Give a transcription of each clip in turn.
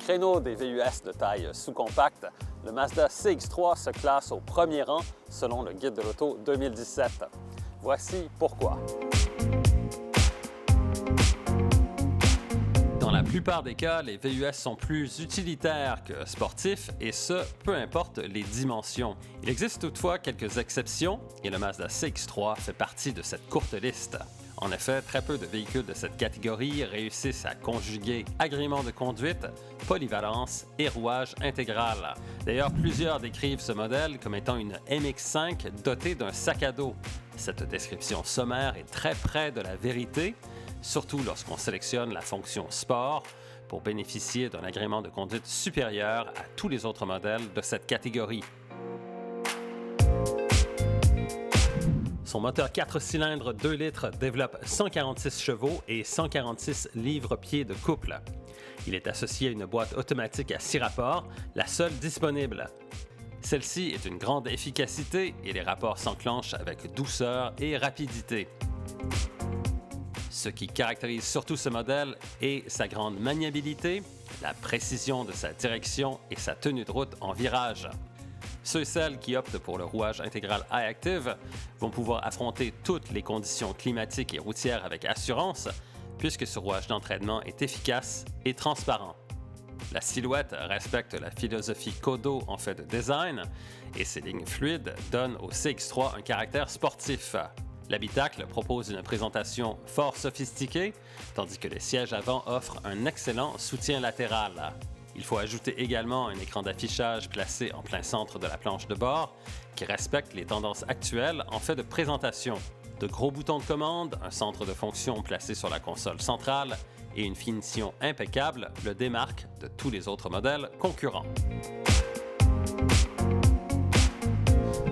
créneau des VUS de taille sous-compacte, le Mazda CX-3 se classe au premier rang selon le Guide de l'auto 2017. Voici pourquoi. Dans la plupart des cas, les VUS sont plus utilitaires que sportifs, et ce, peu importe les dimensions. Il existe toutefois quelques exceptions, et le Mazda CX-3 fait partie de cette courte liste. En effet, très peu de véhicules de cette catégorie réussissent à conjuguer agrément de conduite, polyvalence et rouage intégral. D'ailleurs, plusieurs décrivent ce modèle comme étant une MX-5 dotée d'un sac à dos. Cette description sommaire est très près de la vérité, surtout lorsqu'on sélectionne la fonction Sport pour bénéficier d'un agrément de conduite supérieur à tous les autres modèles de cette catégorie. Son moteur 4 cylindres 2 litres développe 146 chevaux et 146 livres-pieds de couple. Il est associé à une boîte automatique à 6 rapports, la seule disponible. Celle-ci est une grande efficacité et les rapports s'enclenchent avec douceur et rapidité. Ce qui caractérise surtout ce modèle est sa grande maniabilité, la précision de sa direction et sa tenue de route en virage. Ceux et celles qui optent pour le rouage intégral iActive vont pouvoir affronter toutes les conditions climatiques et routières avec assurance, puisque ce rouage d'entraînement est efficace et transparent. La silhouette respecte la philosophie Kodo en fait de design, et ses lignes fluides donnent au CX-3 un caractère sportif. L'habitacle propose une présentation fort sophistiquée, tandis que les sièges avant offrent un excellent soutien latéral. Il faut ajouter également un écran d'affichage placé en plein centre de la planche de bord qui respecte les tendances actuelles en fait de présentation. De gros boutons de commande, un centre de fonction placé sur la console centrale et une finition impeccable le démarquent de tous les autres modèles concurrents.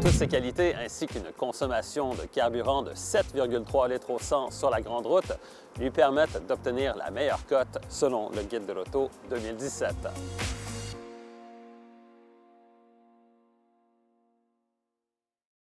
Toutes ces qualités, ainsi qu'une consommation de carburant de 7,3 litres au 100 sur la grande route, lui permettent d'obtenir la meilleure cote selon le Guide de l'auto 2017.